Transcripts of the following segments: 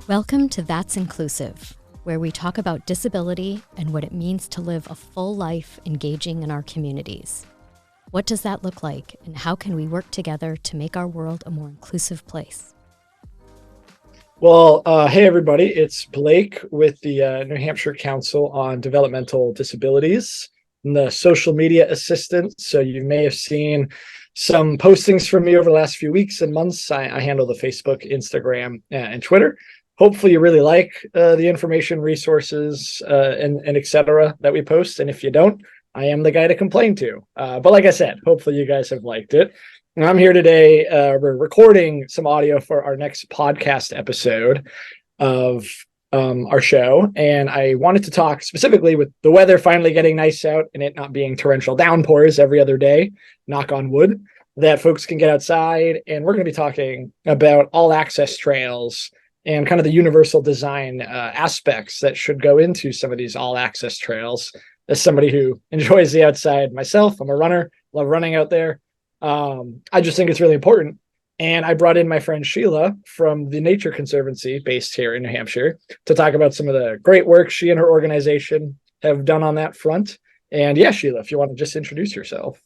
Welcome to That's Inclusive, where we talk about disability and what it means to live a full life engaging in our communities. What does that look like, and how can we work together to make our world a more inclusive place? Well, hey everybody, it's Blake with the New Hampshire Council on Developmental Disabilities, and the social media assistant. So you may have seen some postings from me over the last few weeks and months. I handle the Facebook, Instagram, and Twitter. Hopefully you really like the information, resources, and et cetera that we post. And if you don't, I am the guy to complain to. But like I said, hopefully you guys have liked it. And I'm here today. We're recording some audio for our next podcast episode of our show. And I wanted to talk specifically with the weather finally getting nice out and it not being torrential downpours every other day, knock on wood, that folks can get outside. And we're going to be talking about all access trails and kind of the universal design aspects that should go into some of these all access trails. As somebody who enjoys the outside myself, I'm a runner, love running out there. I just think it's really important. And I brought in my friend Sheila from the Nature Conservancy based here in New Hampshire to talk about some of the great work she and her organization have done on that front. And yeah, Sheila, if you want to just introduce yourself.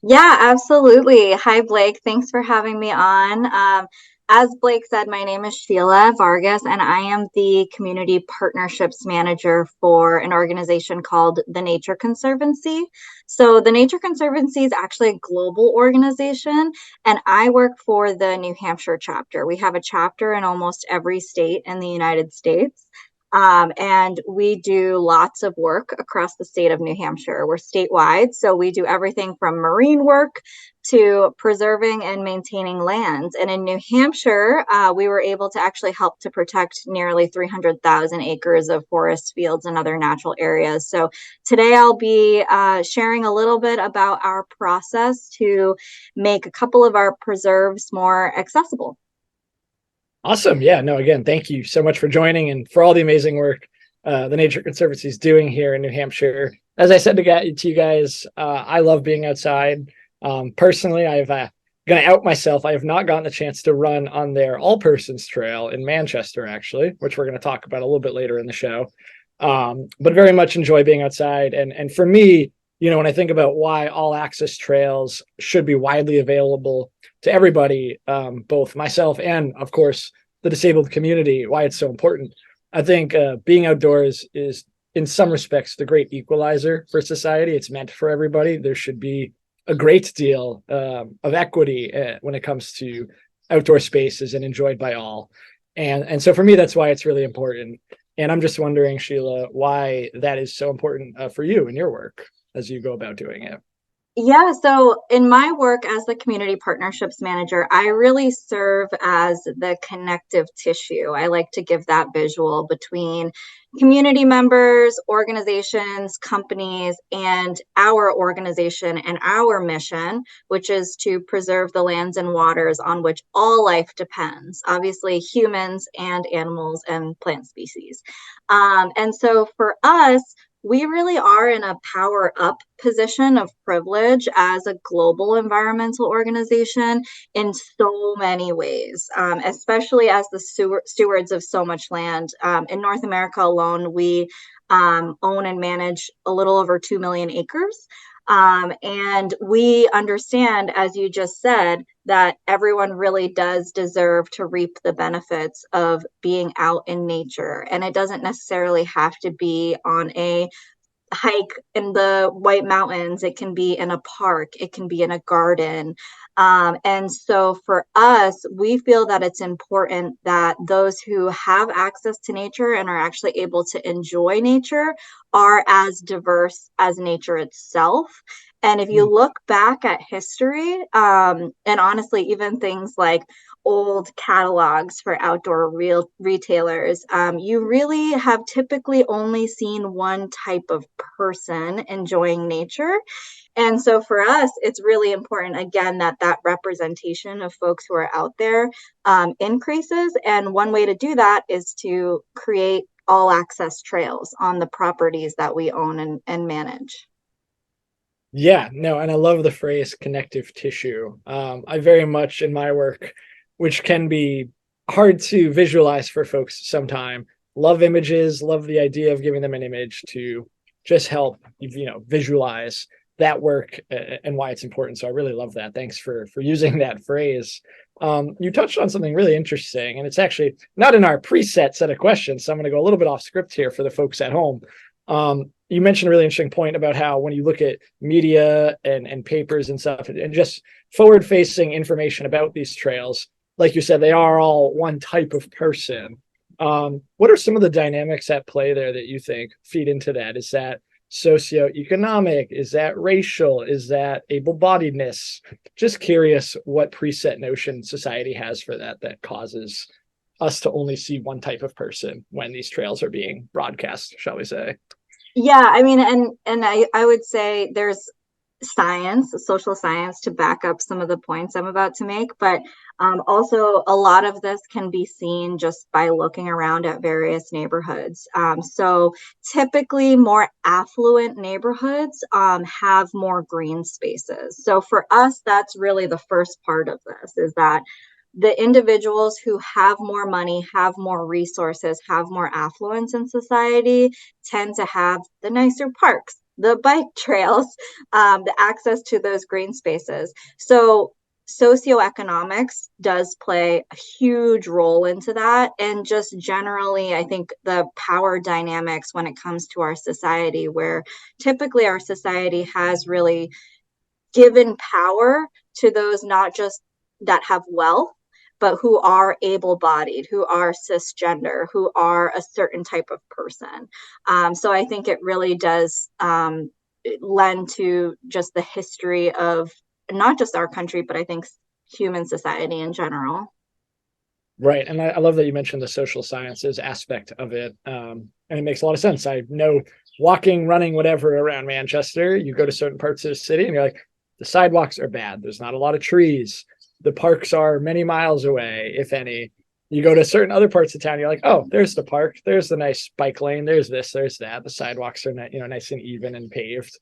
Yeah, absolutely. Hi, Blake. Thanks for having me on. As Blake said, my name is Sheila Vargas, and I am the Community Partnerships Manager for an organization called the Nature Conservancy. So the Nature Conservancy is actually a global organization, and I work for the New Hampshire chapter. We have a chapter in almost every state in the United States. And we do lots of work across the state of New Hampshire. We're statewide, so we do everything from marine work to preserving and maintaining lands. And in New Hampshire, we were able to actually help to protect nearly 300,000 acres of forest, fields, and other natural areas. So today I'll be sharing a little bit about our process to make a couple of our preserves more accessible. Awesome. Yeah, no, again, thank you so much for joining and for all the amazing work the Nature Conservancy is doing here in New Hampshire. As I said to you guys, I love being outside. Personally, I've going to out myself. I have not gotten the chance to run on their all-persons trail in Manchester, actually, which we're going to talk about a little bit later in the show. But very much enjoy being outside. And for me, you know, when I think about why all access trails should be widely available to everybody, both myself and, of course, the disabled community, why it's so important. I think being outdoors is, in some respects, the great equalizer for society. It's meant for everybody. There should be a great deal of equity when it comes to outdoor spaces and enjoyed by all. And so for me, that's why it's really important. And I'm just wondering, Sheila, why that is so important for you and your work as you go about doing it. Yeah, so in my work as the community partnerships manager, I really serve as the connective tissue. I like to give that visual between community members, organizations, companies, and our organization and our mission, which is to preserve the lands and waters on which all life depends, obviously humans and animals and plant species. And so for us, we really are in a power up position of privilege as a global environmental organization in so many ways, especially as the stewards of so much land. In North America alone, we own and manage a little over 2 million acres. And we understand, as you just said, that everyone really does deserve to reap the benefits of being out in nature. And it doesn't necessarily have to be on a hike in the White Mountains. It can be in a park. It can be in a garden. And so for us, we feel that it's important that those who have access to nature and are actually able to enjoy nature are as diverse as nature itself. And if you look back at history, and honestly, even things like old catalogs for outdoor retailers, you really have typically only seen one type of person enjoying nature. And so for us, it's really important, again, that representation of folks who are out there increases. And one way to do that is to create all access trails on the properties that we own and manage. Yeah, no, and I love the phrase connective tissue. I very much in my work, which can be hard to visualize for folks sometime. Love images, love the idea of giving them an image to just help, visualize that work and why it's important. So I really love that. Thanks for using that phrase. You touched on something really interesting, and it's actually not in our preset set of questions. So I'm going to go a little bit off script here for the folks at home. You mentioned a really interesting point about how when you look at media and papers and stuff and just forward facing information about these trails, like you said, they are all one type of person. What are some of the dynamics at play there that you think feed into that? Is that socioeconomic? Is that racial? Is that able-bodiedness? Just curious what preset notion society has for that causes us to only see one type of person when these trails are being broadcast, shall we say. Yeah, I mean, and I would say there's science, social science, to back up some of the points I'm about to make, but also a lot of this can be seen just by looking around at various neighborhoods. So typically more affluent neighborhoods have more green spaces. So for us, that's really the first part of this, is that the individuals who have more money, have more resources, have more affluence in society tend to have the nicer parks, the bike trails, the access to those green spaces. So socioeconomics does play a huge role into that. And just generally, I think the power dynamics when it comes to our society, where typically our society has really given power to those not just that have wealth, but who are able-bodied, who are cisgender, who are a certain type of person. So I think it really does lend to just the history of not just our country, but I think human society in general. Right. And I love that you mentioned the social sciences aspect of it. And it makes a lot of sense. I know walking, running, whatever around Manchester, you go to certain parts of the city and you're like, the sidewalks are bad. There's not a lot of trees. The parks are many miles away, if any. You go to certain other parts of town, you're like, oh, there's the park. There's the nice bike lane. There's this, there's that. The sidewalks are nice and even and paved.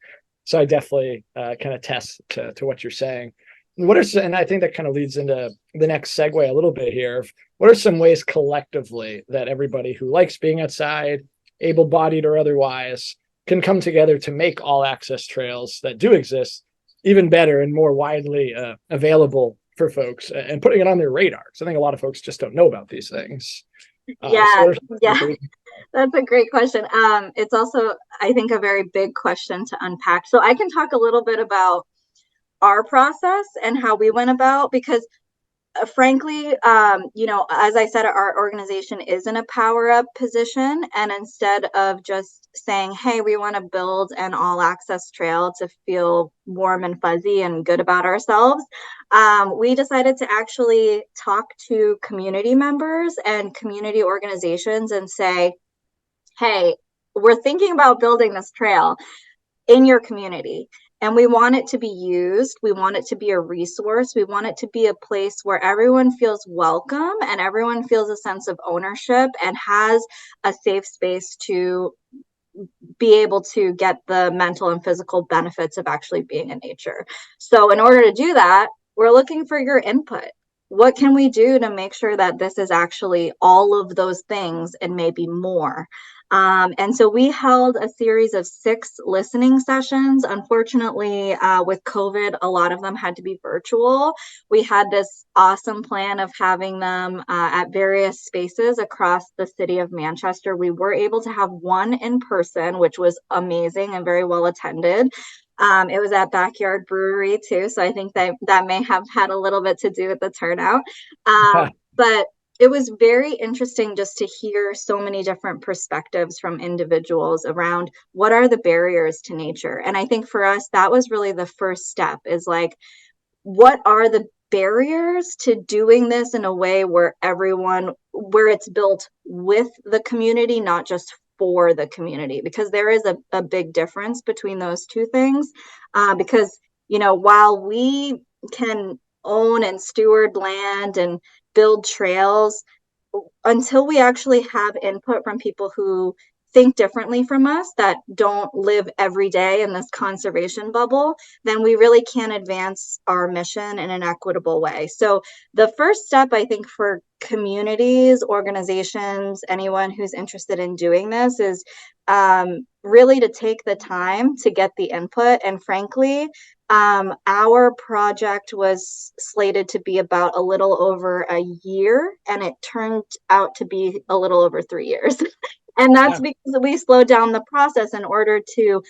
So I definitely can attest to what you're saying. And I think that kind of leads into the next segue a little bit here. What are some ways collectively that everybody who likes being outside, able-bodied or otherwise, can come together to make all access trails that do exist even better and more widely available for folks and putting it on their radar? Because I think a lot of folks just don't know about these things. Yeah, that's a great question. It's also, I think, a very big question to unpack. So I can talk a little bit about our process and how we went about, because frankly, as I said, our organization is in a power up position. And instead of just saying, hey, we want to build an all access trail to feel warm and fuzzy and good about ourselves, we decided to actually talk to community members and community organizations and say, hey, we're thinking about building this trail in your community. And we want it to be used. We want it to be a resource. We want it to be a place where everyone feels welcome and everyone feels a sense of ownership and has a safe space to be able to get the mental and physical benefits of actually being in nature. So in order to do that, we're looking for your input. What can we do to make sure that this is actually all of those things and maybe more? And so we held a series of 6 listening sessions. Unfortunately, with COVID, a lot of them had to be virtual. We had this awesome plan of having them at various spaces across the city of Manchester. We were able to have one in person, which was amazing and very well attended. It was at Backyard Brewery too, so I think that may have had a little bit to do with the turnout. But it was very interesting just to hear so many different perspectives from individuals around what are the barriers to nature. And I think for us, that was really the first step, is like, what are the barriers to doing this in a way where it's built with the community, not just for the community, because there is a big difference between those two things. Because, while we can own and steward land and build trails, until we actually have input from people who think differently from us, that don't live every day in this conservation bubble, then we really can't advance our mission in an equitable way. So the first step, I think, for communities, organizations, anyone who's interested in doing this is really to take the time to get the input. And frankly, our project was slated to be about a little over a year, and it turned out to be a little over 3 years. And that's because we slowed down the process in order to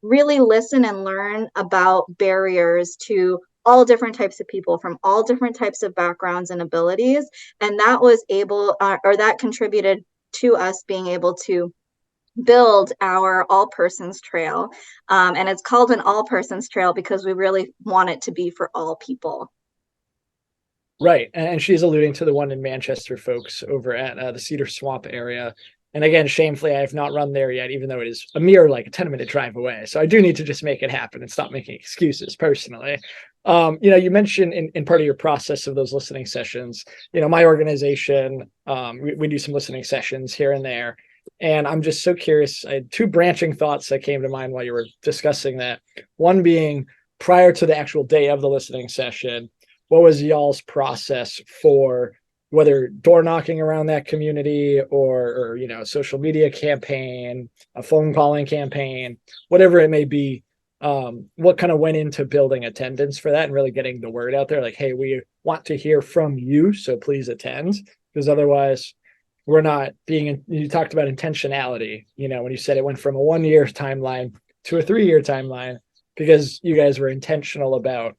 really listen and learn about barriers to all different types of people from all different types of backgrounds and abilities. And that was able, or that contributed to us being able to build our all persons trail. And it's called an all persons trail because we really want it to be for all people. Right. And she's alluding to the one in Manchester, folks, over at the Cedar Swamp area. And again, shamefully, I have not run there yet, even though it is a mere like a 10-minute drive away. So I do need to just make it happen and stop making excuses personally. You mentioned in part of your process of those listening sessions, my organization, we do some listening sessions here and there. And I'm just so curious. I had two branching thoughts that came to mind while you were discussing that. One being, prior to the actual day of the listening session, what was y'all's process for whether door knocking around that community or social media campaign, a phone calling campaign, whatever it may be? What kind of went into building attendance for that and really getting the word out there? Like, hey, we want to hear from you, so please attend, because otherwise we're not being. You talked about intentionality, when you said it went from a 1-year timeline to a 3-year timeline, because you guys were intentional about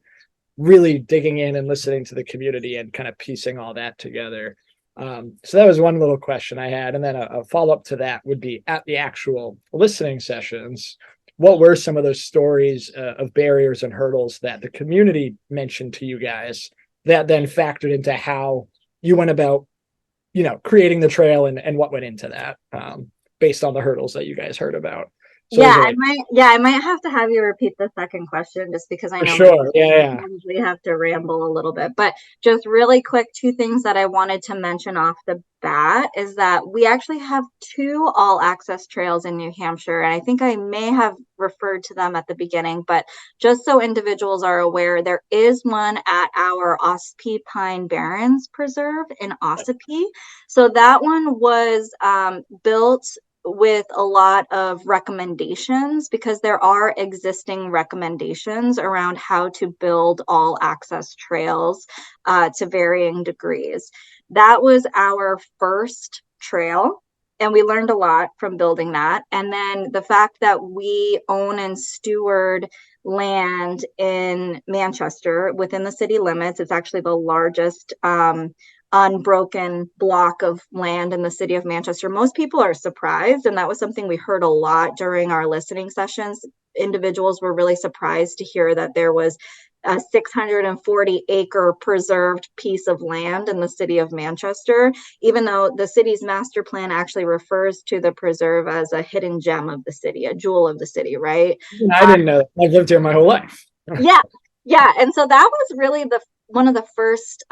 really digging in and listening to the community and kind of piecing all that together. So that was one little question I had. And then a follow-up to that would be, at the actual listening sessions, what were some of those stories of barriers and hurdles that the community mentioned to you guys that then factored into how you went about, creating the trail and what went into that, based on the hurdles that you guys heard about? So I might have to have you repeat the second question, just because I know sure. we have to ramble a little bit. But just really quick, two things that I wanted to mention off the bat is that we actually have 2 all access trails in New Hampshire. And I think I may have referred to them at the beginning, but just so individuals are aware, there is one at our Ossipee Pine Barrens Preserve in Ossipee. So that one was built with a lot of recommendations, because there are existing recommendations around how to build all access trails to varying degrees. That was our first trail, and we learned a lot from building that. And then the fact that we own and steward land in Manchester within the city limits, it's actually the largest unbroken block of land in the city of Manchester. Most people are surprised, and that was something we heard a lot during our listening sessions. Individuals were really surprised to hear that there was a 640-acre preserved piece of land in the city of Manchester, even though the city's master plan actually refers to the preserve as a hidden gem of the city, a jewel of the city, right? I didn't know that. I've lived here my whole life. Yeah. And so that was really one of the first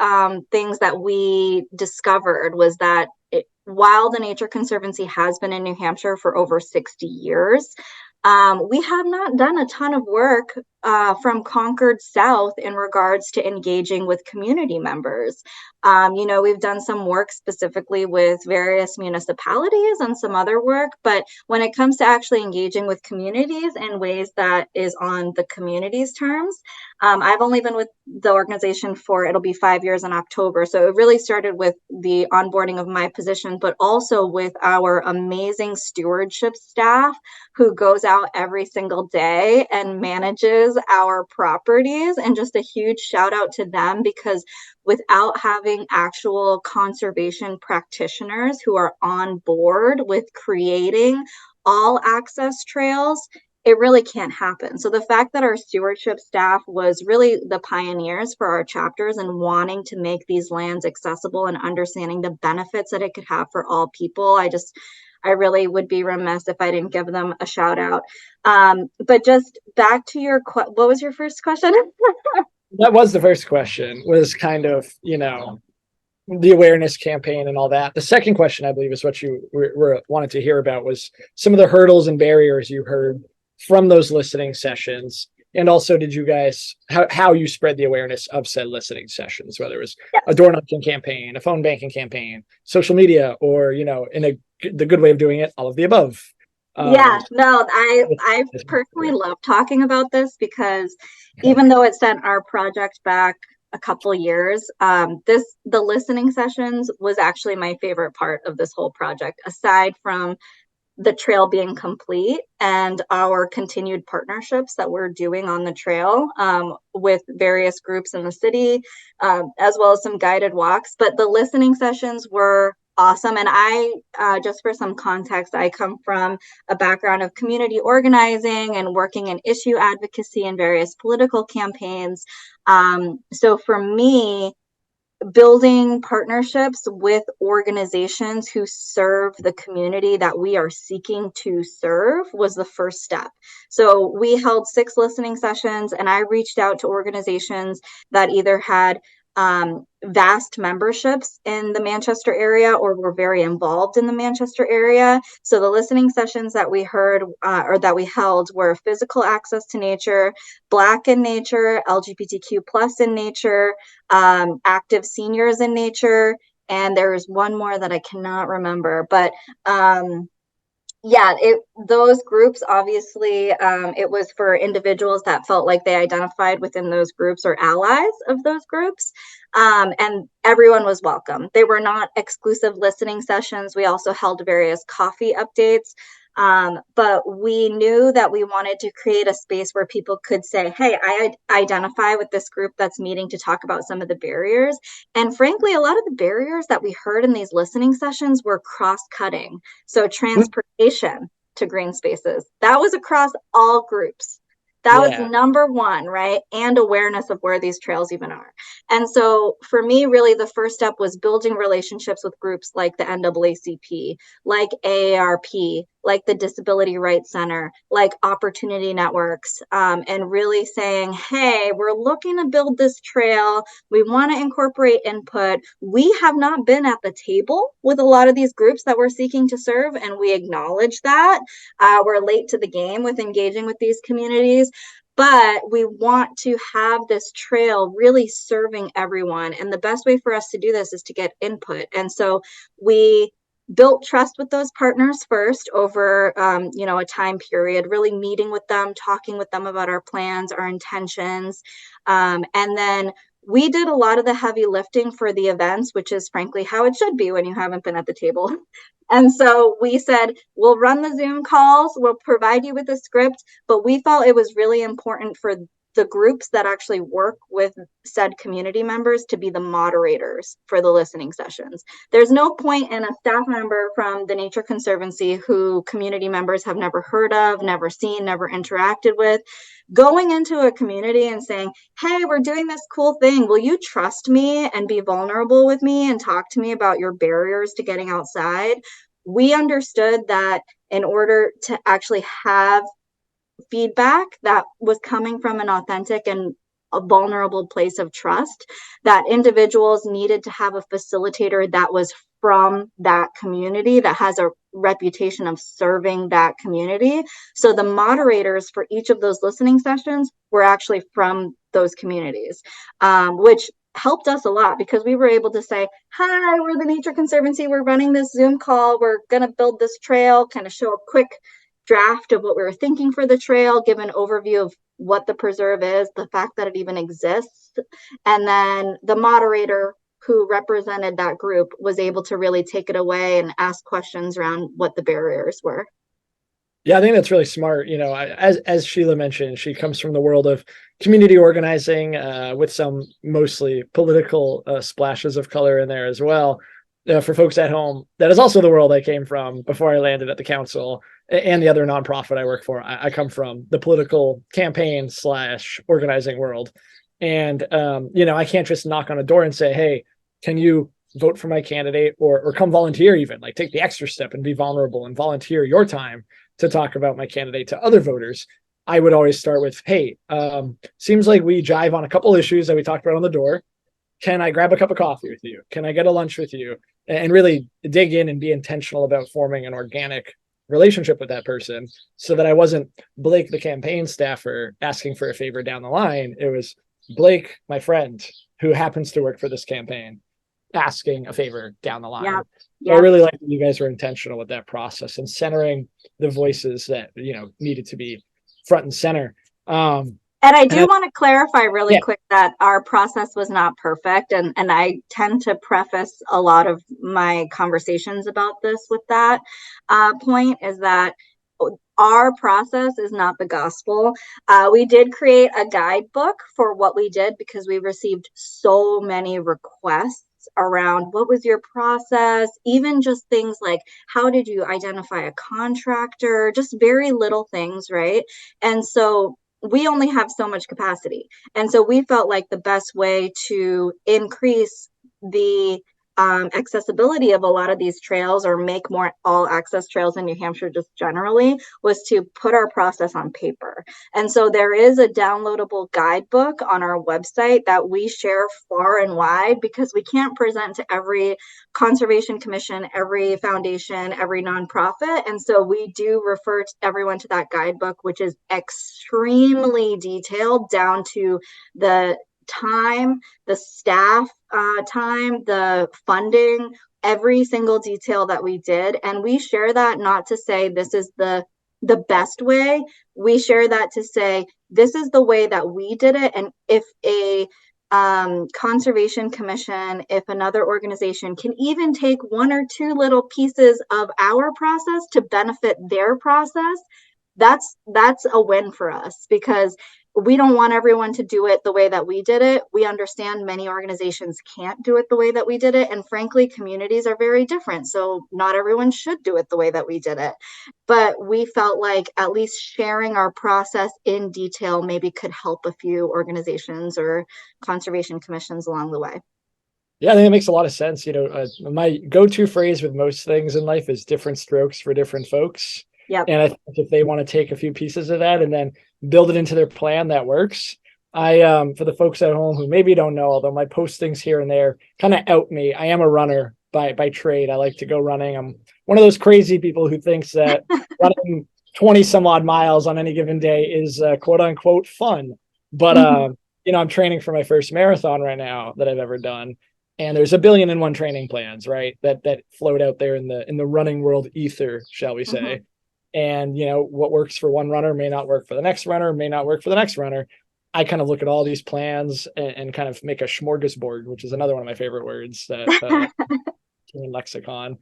things that we discovered, was that while the Nature Conservancy has been in New Hampshire for over 60 years, we have not done a ton of work from Concord south in regards to engaging with community members. We've done some work specifically with various municipalities and some other work, but when it comes to actually engaging with communities in ways that is on the community's terms, I've only been with the organization it'll be 5 years in October. So it really started with the onboarding of my position, but also with our amazing stewardship staff who goes out every single day and manages our properties. And just a huge shout out to them, because without having actual conservation practitioners who are on board with creating all access trails, it really can't happen. So the fact that our stewardship staff was really the pioneers for our chapters and wanting to make these lands accessible and understanding the benefits that it could have for all people, I really would be remiss if I didn't give them a shout out. But just back to what was your first question? That was the first question, was kind of, the awareness campaign and all that. The second question, I believe, is what you were wanted to hear about, was some of the hurdles and barriers you heard from those listening sessions. And also, did you guys, how you spread the awareness of said listening sessions, whether it was a door knocking campaign, a phone banking campaign, social media, or, in the good way of doing it, all of the above. I personally love talking about this, because even though it sent our project back a couple years, the listening sessions was actually my favorite part of this whole project, aside from the trail being complete and our continued partnerships that we're doing on the trail, with various groups in the city, as well as some guided walks. But the listening sessions were awesome. And just for some context, I come from a background of community organizing and working in issue advocacy and various political campaigns. So for me, building partnerships with organizations who serve the community that we are seeking to serve was the first step. So we held 6 listening sessions, and I reached out to organizations that either had vast memberships in the Manchester area or were very involved in the Manchester area. So the listening sessions that we heard or that we held were physical access to nature, Black in nature, LGBTQ plus in nature, active seniors in nature, and there's one more that I cannot remember, but those groups, obviously, it was for individuals that felt like they identified within those groups or allies of those groups. And everyone was welcome. They were not exclusive listening sessions. We also held various coffee updates. But we knew that we wanted to create a space where people could say, hey, I identify with this group that's meeting to talk about some of the barriers. And frankly, a lot of the barriers that we heard in these listening sessions were cross-cutting. So transportation to green spaces, that was across all groups. That was number one, right? And awareness of where these trails even are. And so for me, really, the first step was building relationships with groups like the NAACP, like AARP, like the Disability Rights Center, like Opportunity Networks, and really saying, hey, we're looking to build this trail. We want to incorporate input. We have not been at the table with a lot of these groups that we're seeking to serve, and we acknowledge that. We're late to the game with engaging with these communities, but we want to have this trail really serving everyone. And the best way for us to do this is to get input. And so we built trust with those partners first over, a time period, really meeting with them, talking with them about our plans, our intentions. And then we did a lot of the heavy lifting for the events, which is frankly how it should be when you haven't been at the table. And so we said, we'll run the Zoom calls, we'll provide you with a script, but we felt it was really important for the groups that actually work with said community members to be the moderators for the listening sessions. There's no point in a staff member from the Nature Conservancy who community members have never heard of, never seen, never interacted with, going into a community and saying, hey, we're doing this cool thing. Will you trust me and be vulnerable with me and talk to me about your barriers to getting outside? We understood that in order to actually have feedback that was coming from an authentic and a vulnerable place of trust, that individuals needed to have a facilitator that was from that community, that has a reputation of serving that community. So the moderators for each of those listening sessions were actually from those communities, which helped us a lot, because we were able to say, hi, we're the Nature Conservancy, we're running this Zoom call, we're going to build this trail, kind of show a quick draft of what we were thinking for the trail, give an overview of what the preserve is, the fact that it even exists. And then the moderator who represented that group was able to really take it away and ask questions around what the barriers were. Yeah, I think that's really smart. As Sheila mentioned, she comes from the world of community organizing, with some mostly political splashes of color in there as well. For folks at home, that is also the world I came from before I landed at the council and the other nonprofit I work for. I come from the political campaign / organizing world. And, I can't just knock on a door and say, hey, can you vote for my candidate or come volunteer, even like take the extra step and be vulnerable and volunteer your time to talk about my candidate to other voters. I would always start with, hey, seems like we jive on a couple issues that we talked about on the door. can I grab a cup of coffee with you? Can I get a lunch with you? And really dig in and be intentional about forming an organic relationship with that person, so that I wasn't Blake, the campaign staffer, asking for a favor down the line. It was Blake, my friend, who happens to work for this campaign, asking a favor down the line. Yeah. So I really like that you guys were intentional with that process and centering the voices that, needed to be front and center. And I do want to clarify really quick that our process was not perfect. And I tend to preface a lot of my conversations about this with that point, is that our process is not the gospel. We did create a guidebook for what we did because we received so many requests around what was your process, even just things like how did you identify a contractor, just very little things, right? And so we only have so much capacity. And so we felt like the best way to increase the accessibility of a lot of these trails, or make more all access trails in New Hampshire just generally, was to put our process on paper. And so there is a downloadable guidebook on our website that we share far and wide, because we can't present to every conservation commission, every foundation, every nonprofit. And so we do refer everyone to that guidebook, which is extremely detailed down to the time, the staff time, the funding, every single detail that we did. And we share that not to say this is the best way. We share that to say this is the way that we did it. And if a conservation commission, if another organization can even take one or two little pieces of our process to benefit their process, that's a win for us, because we don't want everyone to do it the way that we did it. We understand many organizations can't do it the way that we did it. And frankly, communities are very different. So not everyone should do it the way that we did it. But we felt like at least sharing our process in detail maybe could help a few organizations or conservation commissions along the way. Yeah, I think it makes a lot of sense. My go-to phrase with most things in life is different strokes for different folks. Yep. And I think if they want to take a few pieces of that and then build it into their plan, that works. For the folks at home who maybe don't know, although my postings here and there kind of out me, I am a runner by trade. I like to go running. I'm one of those crazy people who thinks that running 20 some odd miles on any given day is quote unquote fun. But, I'm training for my first marathon right now that I've ever done. And there's 1,000,000,001 training plans, right? That float out there in the running world ether, shall we say. And, what works for one runner may not work for the next runner, may not work for the next runner. I kind of look at all these plans and kind of make a smorgasbord, which is another one of my favorite words that in lexicon.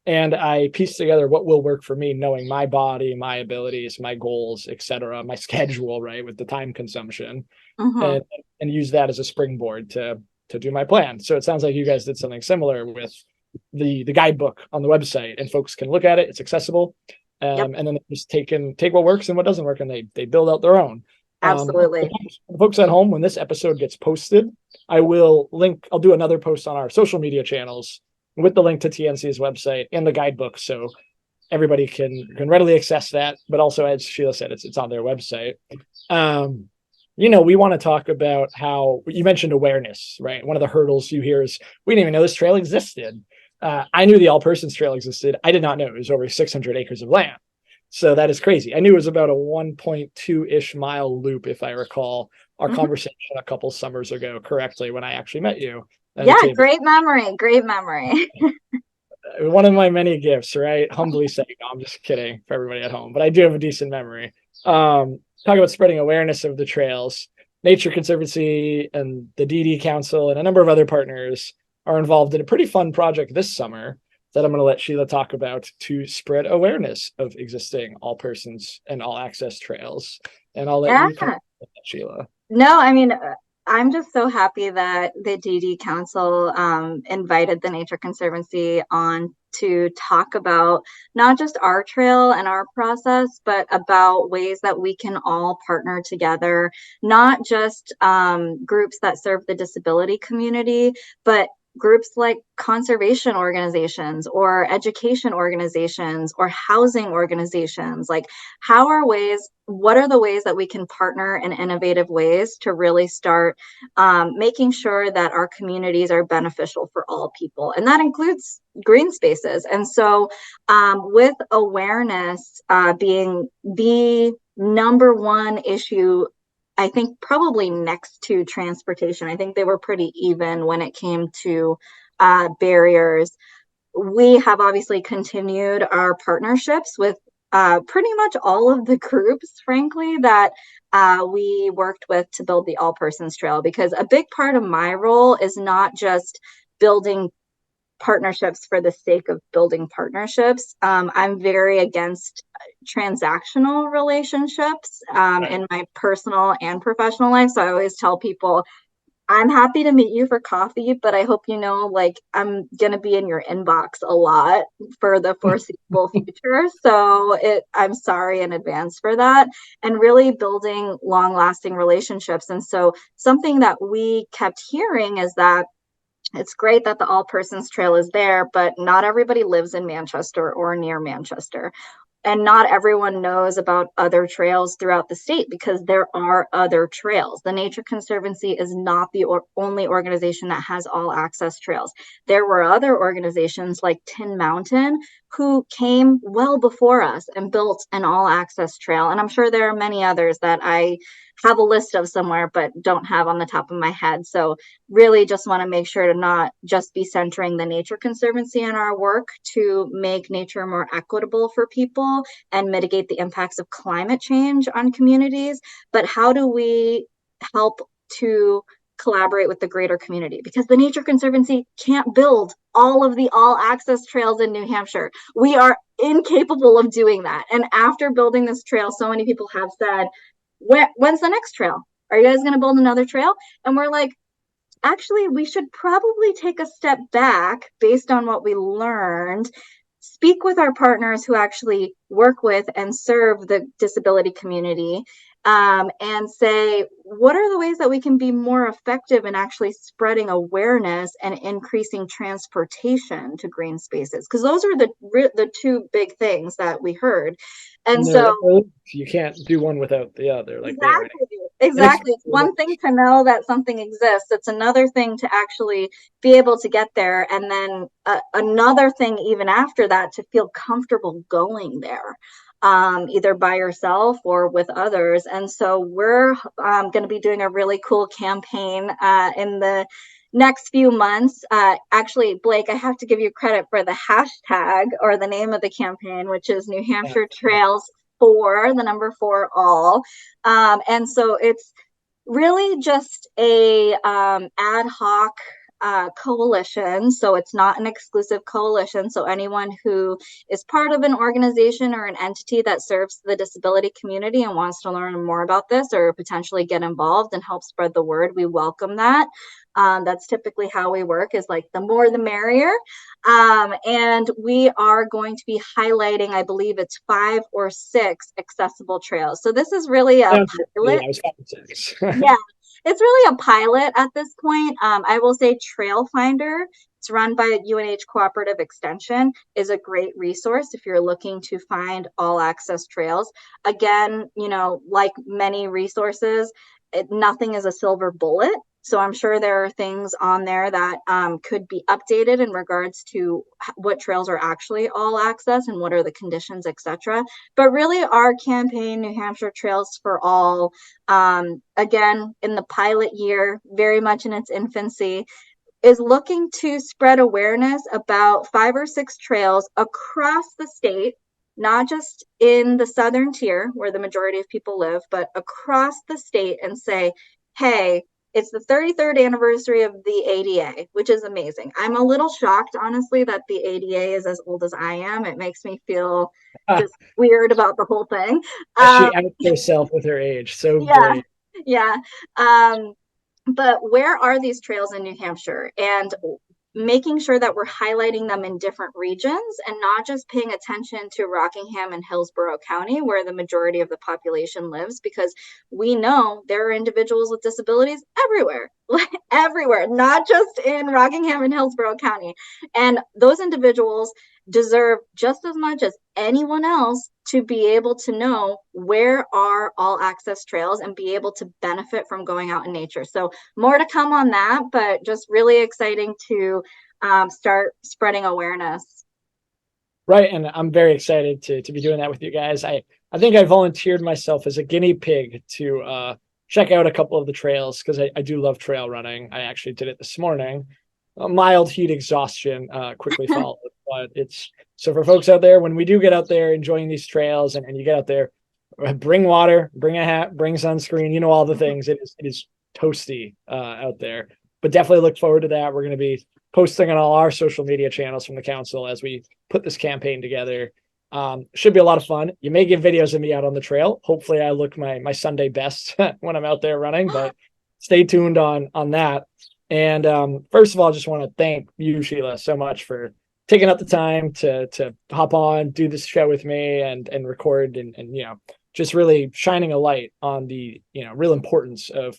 And I piece together what will work for me, knowing my body, my abilities, my goals, etc., my schedule, right, with the time consumption, and use that as a springboard to do my plan. So it sounds like you guys did something similar with the guidebook on the website, and folks can look at it. It's accessible. And then they just take what works and what doesn't work, and they build out their own. Absolutely. The folks at home, when this episode gets posted, I'll do another post on our social media channels with the link to TNC's website and the guidebook, so everybody can readily access that. But also, as Sheila said, it's on their website. We want to talk about how you mentioned awareness, right? One of the hurdles you hear is, we didn't even know this trail existed. I knew the All Persons Trail existed. I did not know it was over 600 acres of land. So that is crazy. I knew it was about a 1.2-ish mile loop, if I recall our conversation a couple summers ago correctly, when I actually met you. Yeah, great memory. Great memory. One of my many gifts, right? Humbly saying, no, I'm just kidding for everybody at home, but I do have a decent memory. Talk about spreading awareness of the trails. Nature Conservancy and the DD Council and a number of other partners are involved in a pretty fun project this summer that I'm going to let Sheila talk about to spread awareness of existing all persons and all access trails. And I'll let you comment on that, Sheila. No, I mean, I'm just so happy that the DD Council invited the Nature Conservancy on to talk about not just our trail and our process, but about ways that we can all partner together, not just groups that serve the disability community, but groups like conservation organizations or education organizations or housing organizations. Like, what are the ways that we can partner in innovative ways to really start making sure that our communities are beneficial for all people? And that includes green spaces. And so with awareness being the number one issue, I think probably next to transportation. I think they were pretty even when it came to barriers. We have obviously continued our partnerships with pretty much all of the groups, frankly, that we worked with to build the All Persons Trail, because a big part of my role is not just building partnerships for the sake of building partnerships. I'm very against transactional relationships in my personal and professional life. So I always tell people, I'm happy to meet you for coffee, but I hope you know, like, I'm going to be in your inbox a lot for the foreseeable future. So I'm sorry in advance for that, and really building long lasting relationships. And so something that we kept hearing is that it's great that the All Persons Trail is there, but not everybody lives in Manchester or near Manchester. And not everyone knows about other trails throughout the state, because there are other trails. The Nature Conservancy is not the only organization that has all access trails. There were other organizations like Tin Mountain who came well before us and built an all access trail. And I'm sure there are many others that I have a list of somewhere, but don't have on the top of my head. So really just want to make sure to not just be centering the Nature Conservancy in our work to make nature more equitable for people and mitigate the impacts of climate change on communities, but how do we help to collaborate with the greater community? Because the Nature Conservancy can't build all of the all access trails in New Hampshire. We are incapable of doing that. And after building this trail, so many people have said, when's the next trail? Are you guys going to build another trail? And we're like, actually, we should probably take a step back based on what we learned, speak with our partners who actually work with and serve the disability community, and say, what are the ways that we can be more effective in actually spreading awareness and increasing transportation to green spaces? Because those are the two big things that we heard. And so you can't do one without the other. Like, exactly. It's one thing to know that something exists. It's another thing to actually be able to get there. And then another thing, even after that, to feel comfortable going there, either by yourself or with others. And so we're going to be doing a really cool campaign in the next few months. Actually, Blake, I have to give you credit for the hashtag, or the name of the campaign, which is New Hampshire Trails 4, the number 4 all. And so it's really just a ad hoc coalition. So it's not an exclusive coalition. So anyone who is part of an organization or an entity that serves the disability community and wants to learn more about this or potentially get involved and help spread the word, we welcome that. That's typically how we work, is like the more the merrier. And we are going to be highlighting, I believe it's 5 or 6 accessible trails. So this is really a pilot. Yeah, it was 5 or 6. Yeah, it's really a pilot at this point. I will say Trail Finder, it's run by UNH Cooperative Extension, is a great resource if you're looking to find all access trails. Again, you know, like many resources, nothing is a silver bullet. So I'm sure there are things on there that could be updated in regards to what trails are actually all access and what are the conditions, etc. But really our campaign, New Hampshire Trails for All, again, in the pilot year, very much in its infancy, is looking to spread awareness about 5 or 6 trails across the state, not just in the southern tier where the majority of people live, but across the state, and say, hey, it's the 33rd anniversary of the ADA, which is amazing. I'm a little shocked, honestly, that the ADA is as old as I am. It makes me feel just weird about the whole thing. She outs herself with her age. So yeah, yeah. But where are these trails in New Hampshire? And making sure that we're highlighting them in different regions and not just paying attention to Rockingham and Hillsborough County, where the majority of the population lives, because we know there are individuals with disabilities everywhere, everywhere, not just in Rockingham and Hillsborough County. And those individuals deserve just as much as anyone else to be able to know where are all access trails and be able to benefit from going out in nature. So more to come on that, but just really exciting to start spreading awareness. Right. And I'm very excited to be doing that with you guys. I think I volunteered myself as a guinea pig to check out a couple of the trails because I do love trail running. I actually did it this morning. Mild heat exhaustion quickly followed. But it's so for folks out there, when we do get out there enjoying these trails and you get out there, bring water, bring a hat, bring sunscreen, you know, all the things. It is toasty out there, but definitely look forward to that. We're going to be posting on all our social media channels from the council as we put this campaign together. Should be a lot of fun. You may get videos of me out on the trail. Hopefully I look my Sunday best when I'm out there running, but stay tuned on that. And first of all, I just want to thank you, Sheila, so much for taking up the time to hop on, do this show with me and record and you know, just really shining a light on the, you know, real importance of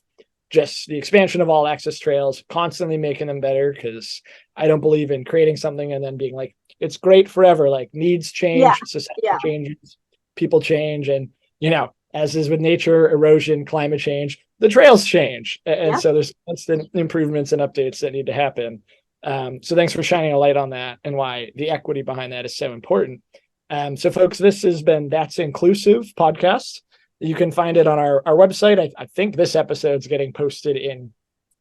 just the expansion of all access trails, constantly making them better, because I don't believe in creating something and then being like, it's great forever. Like needs change, society changes, people change. And, you know, as is with nature, erosion, climate change, the trails change. And so there's constant improvements and updates that need to happen. So thanks for shining a light on that and why the equity behind that is so important. So folks, this has been That's Inclusive podcast. You can find it on our website. I think this episode's getting posted in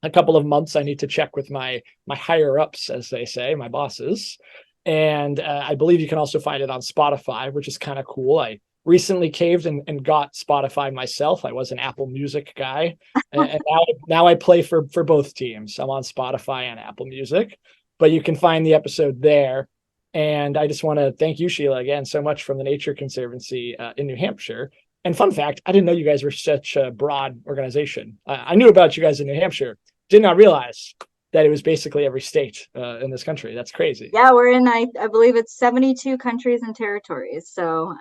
a couple of months. I need to check with my higher ups, as they say, my bosses. And I believe you can also find it on Spotify, which is kind of cool. I recently caved and got Spotify myself. I was an Apple Music guy, and now I play for both teams. I'm on Spotify and Apple Music, but you can find the episode there. And I just want to thank you, Sheila, again so much from the Nature Conservancy in New Hampshire. And fun fact, I didn't know you guys were such a broad organization. I knew about you guys in New Hampshire, did not realize that it was basically every state in this country. That's crazy. Yeah, we're in, I believe it's 72 countries and territories. So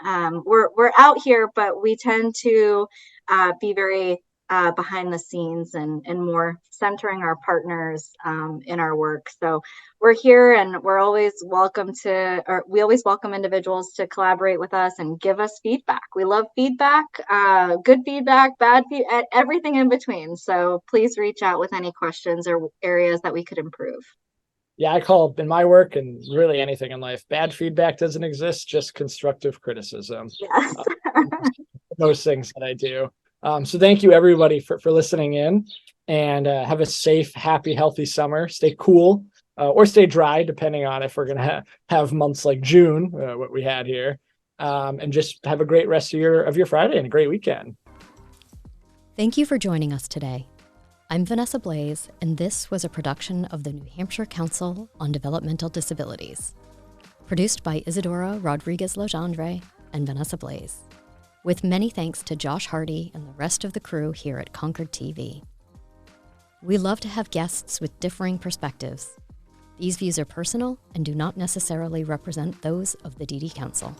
we're out here, but we tend to be very behind the scenes and more centering our partners in our work. So we're here and we're always welcome we always welcome individuals to collaborate with us and give us feedback. We love feedback, good feedback, bad feedback, everything in between. So please reach out with any questions or areas that we could improve. Yeah, I call in my work and really anything in life, bad feedback doesn't exist, just constructive criticism. Yes. Those things that I do. So thank you everybody for listening in, and have a safe, happy, healthy summer. Stay cool or stay dry, depending on if we're going to have months like June, what we had here, and just have a great rest of your Friday and a great weekend. Thank you for joining us today. I'm Vanessa Blaze, and this was a production of the New Hampshire Council on Developmental Disabilities, produced by Isadora Rodriguez-Legendre and Vanessa Blaze, with many thanks to Josh Hardy and the rest of the crew here at Concord TV. We love to have guests with differing perspectives. These views are personal and do not necessarily represent those of the DD Council.